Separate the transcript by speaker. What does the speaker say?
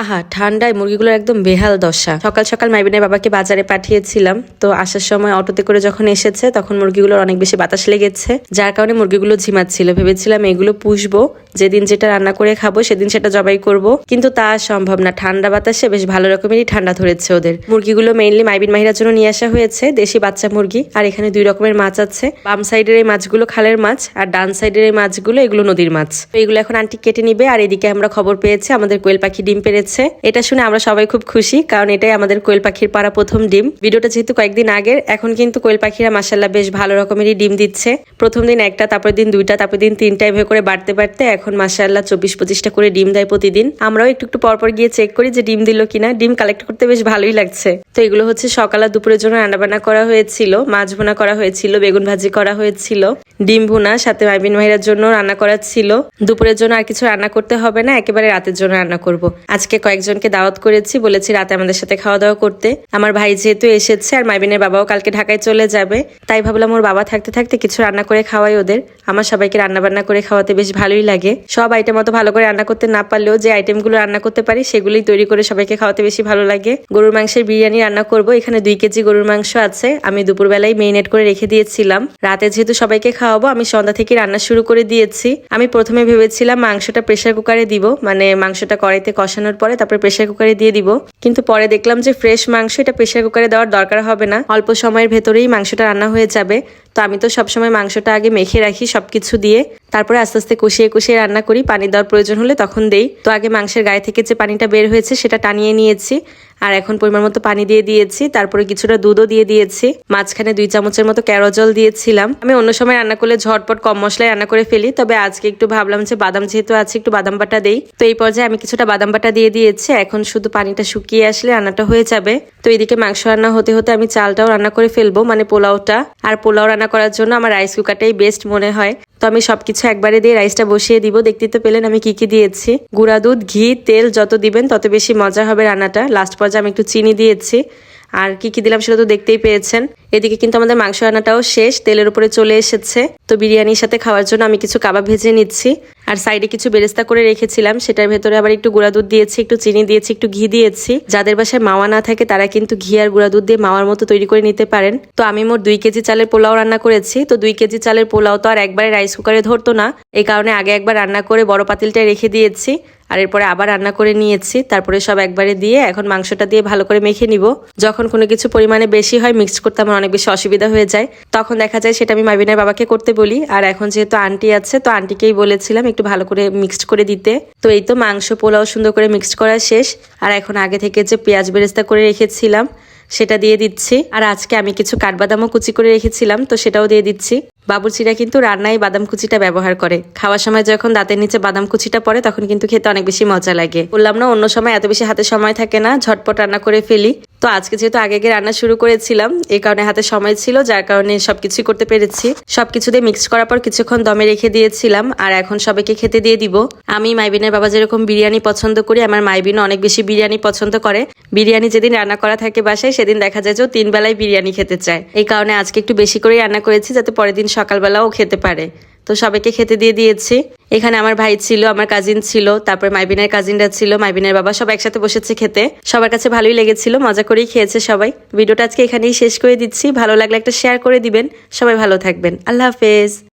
Speaker 1: আহা, ঠান্ডায় মুরগিগুলোর একদম বেহাল দশা। সকাল সকাল মাইবিনের বাবাকে বাজারে পাঠিয়েছিলাম, তো আসার সময় অটোতে করে যখন এসেছে তখন মুরগিগুলোর অনেক বেশি বাতাস লেগেছে, যার কারণে মুরগিগুলো ঝিমাচ্ছিল। ভেবেছিলাম এগুলো পুষবো, যেদিন যেটা রান্না করে খাবো সেদিন সেটা জবাই করব, কিন্তু তা সম্ভব না। ঠান্ডা বাতাসে বেশ ভালো রকমেরই ঠান্ডা ধরেছে ওদের। মুরগিগুলো মেইনলি মাইবিন মাহিরার জন্য নিয়ে আসা হয়েছে, দেশি বাচ্চা মুরগি। আর এখানে 2 রকমের মাছ আছে। বাম সাইডের এই মাছগুলো খালের মাছ, আর ডান সাইডের এই মাছগুলো এগুলো নদীর মাছ। তো এগুলো এখন আন্টি কেটে নিবে। আর এদিকে আমরা খবর পেয়েছি আমাদের কোয়েল পাখি ডিম পেড়েছে। এটা শুনে আমরা সবাই খুব খুশি, কারণ এটাই আমাদের কোয়েল পাখির পাড়া প্রথম ডিম। ভিডিওটা যেহেতু কয়েকদিন আগের, এখন কিন্তু কোয়েল পাখিরা মাশাআল্লাহ বেশ ভালো রকমেরই ডিম দিচ্ছে। প্রথম দিন 1টা, তারপর দিন 2টা, তারপর দিন 3টা, এভাবে করে বাড়তে বাড়তে এখন মাশাআল্লাহ 24-25টা করে ডিম দেয় প্রতিদিন। আমরাও একটু একটু পরপর গিয়ে চেক করি যে ডিম দিল কিনা। ডিম কালেক্ট করতে বেশ ভালোই লাগছে। তো এগুলো হচ্ছে সকাল আর দুপুরের জন্য রান্নাবান্না করা হয়েছিল। মাছ ভুনা করা হয়েছিল, বেগুন ভাজি করা হয়েছিল, ডিম ভুনা, সাথে মাইবিন মাহিরার জন্য রান্না করা ছিল। দুপুরের জন্য আর কিছু রান্না করতে হবে না, একেবারে রাতের জন্য রান্না করব। আজকে কয়েকজনকে দাওয়াত করেছি, বলেছি রাতে আমাদের সাথে খাওয়া দাওয়া করতে। আমার ভাই যেহেতু এসেছে আর মাইবিনের বাবাও কালকে ঢাকায় চলে যাবে, তাই ভাবলাম ওর বাবা থাকতে থাকতে কিছু রান্না করে খাওয়াই ওদের। আমার সবাইকে রান্না বান্না করে খাওয়াতে বেশ ভালোই লাগে। সব আইটেম অত ভালো করে রান্না করতে না পারলেও যে আইটেমগুলো রান্না করতে পারি সেগুলোই তৈরি করে সবাইকে খাওয়াতে বেশি ভালো লাগে। গরুর মাংসের বিরিয়ানি রান্না করব। এখানে 2 কেজি গরুর মাংস আছে, আমি দুপুরবেলায় মেরিনেট করে রেখে দিয়েছিলাম। রাতে যেহেতু সবাইকে খাওয়াবো, আমি সন্ধ্যা থেকে রান্না শুরু করে দিয়েছি। আমি প্রথমে ভেবেছিলাম মাংসটা প্রেসার কুকারে দিব, মানে মাংসটা কড়াইতে কষানোর পরে তারপরে প্রেসার কুকারে দিয়ে দিব, কিন্তু পরে দেখলাম যে ফ্রেশ মাংস, এটা প্রেসার কুকারে দেওয়ার দরকার হবে না, অল্প সময়ের ভেতরেই মাংসটা রান্না হয়ে যাবে। তো আমি তো সবসময় মাংসটা আগে মেখে রাখি সবকিছু দিয়ে, তারপরে আস্তে আস্তে কষিয়ে কষিয়ে রান্না করি। পানি দেওয়ার প্রয়োজন হলে তখন দেই। তো আগে মাংসের গায়ে থেকে যে পানিটা বের হয়েছে সেটা টানিয়ে নিয়েছি, আর এখন পরিমাণ মতো পানি দিয়ে দিয়েছি। তারপরে কিছুটা দুধও দিয়ে দিয়েছি। মাঝখানে 2 চামচের মতো কেরো জল দিয়েছিলাম। আমি অন্য সময় রান্না করলে ঝটপট কম মশলায় রান্না করে ফেলি, তবে আজকে একটু ভাবলাম যে বাদাম যেহেতু আছে একটু বাদাম বাটা দেই। তো এই পর্যায়ে আমি কিছুটা বাদাম বাটা দিয়ে দিয়েছি। এখন শুধু পানিটা শুকিয়ে আসলে রান্নাটা হয়ে যাবে। তো এদিকে মাংস রান্না হতে হতে আমি চালটাও রান্না করে ফেলবো, মানে পোলাওটা। আর পোলাও রান্না করার জন্য আমার রাইস কুকারটাই বেস্ট মনে হয়। তো আমি সবকিছু একবারে দিয়ে রাইসটা বসিয়ে দিব। দেখতেই তো পেলেন আমি কি দিয়েছি। গুঁড়া দুধ, ঘি, তেল যত দিবেন তত বেশি মজা হবে রান্নাটা। লাস্ট পর্যায়ে আমি একটু চিনি দিয়েছি, আর কি দিলাম সেটা তো দেখতেই পেয়েছেন। এদিকে কিন্তু আমাদের মাংস রান্নাটাও শেষ, তেলের উপরে চলে এসেছে। তো বিরিয়ানির সাথে খাওয়ার জন্য আমি কিছু কাবাব ভেজে নিচ্ছি, আর সাইডে কিছু বেরেস্তা করে রেখেছিলাম, সেটার ভেতরে আবার একটু গুঁড়া দুধ দিয়েছি, একটু চিনি দিয়েছি, একটু ঘি দিয়েছি। যাদের বাসায় মাওয়া না থাকে তারা কিন্তু ঘি আর গুঁড়া দুধ দিয়ে মাওয়ার মতো তৈরি করে নিতে পারেন। তো আমি মোট 2 কেজি চালের পোলাও রান্না করেছি। তো 2 কেজি চালের পোলাও তো আর একবারে রাইস কুকারে ধরতো না, এই কারণে আগে একবার রান্না করে বড় পাতিলটায় রেখে দিয়েছি, আর এরপরে আবার রান্না করে নিয়েছি। তারপরে সব একবারে দিয়ে এখন মাংসটা দিয়ে ভালো করে মেখে নিব। যখন কোনো কিছু পরিমাণে বেশি হয়, মিক্স করতে আমার অনেক বেশি অসুবিধা হয়ে যায়, তখন দেখা যায় সেটা আমি মাইবিনের বাবাকে করতে বলি। আর এখন যেহেতু আন্টি আছে, তো আন্টিকেই বলেছিলাম একটু ভালো করে মিক্সড করে দিতে। তো এই তো মাংস পোলাও সুন্দর করে মিক্সড করা শেষ। আর এখন আগে থেকে যে পেঁয়াজ বেরেস্তা করে রেখেছিলাম সেটা দিয়ে দিচ্ছি। আর আজকে আমি কিছু কাঠবাদামও কুচি করে রেখেছিলাম, তো সেটাও দিয়ে দিচ্ছি। বাবুর্চিরা কিন্তু রান্নায় বাদাম কুচিটা ব্যবহার করে। খাওয়ার সময় যখন দাঁতের নিচে বাদাম কুচিটা পড়ে তখন কিন্তু খেতে অনেক বেশি মজা লাগে। বললাম না, অন্য সময় এত বেশি হাতে সময় থাকে না, ঝটপট রান্না করে ফেলি। তো আজকে যেহেতু আগে রান্না শুরু করেছিলাম, এই কারণে হাতে সময় ছিল, যার কারণে সবকিছুই করতে পেরেছি। সবকিছু দিয়ে মিক্স করার পর কিছুক্ষণ দমে রেখে দিয়েছিলাম, আর এখন সবাইকে খেতে দিয়ে দিব। আমি মাইবিনের বাবা যেরকম বিরিয়ানি পছন্দ করি, আমার মাইবিনও অনেক বেশি বিরিয়ানি পছন্দ করে। বিরিয়ানি যেদিন রান্না করা থাকে বাসায়, সেদিন দেখা যায় যে 3 বেলায় বিরিয়ানি খেতে চায়। এই কারণে আজকে একটু বেশি করেই রান্না করেছি, যাতে পরের দিন সকালবেলাও খেতে পারে। তো সবাইকে খেতে দিয়ে দিয়েছি। এখানে আমার ভাই ছিল, আমার কাজিন ছিল, তারপর মাইবিনের কাজিনরা ছিল, মাইবিনের বাবা, সব একসাথে বসেছে খেতে। সবার কাছে ভালোই লেগেছিল, মজা করেই খেয়েছে সবাই। ভিডিওটা আজকে এখানেই শেষ করে দিচ্ছি। ভালো লাগলে একটা শেয়ার করে দিবেন। সবাই ভালো থাকবেন। আল্লাহ হাফেজ।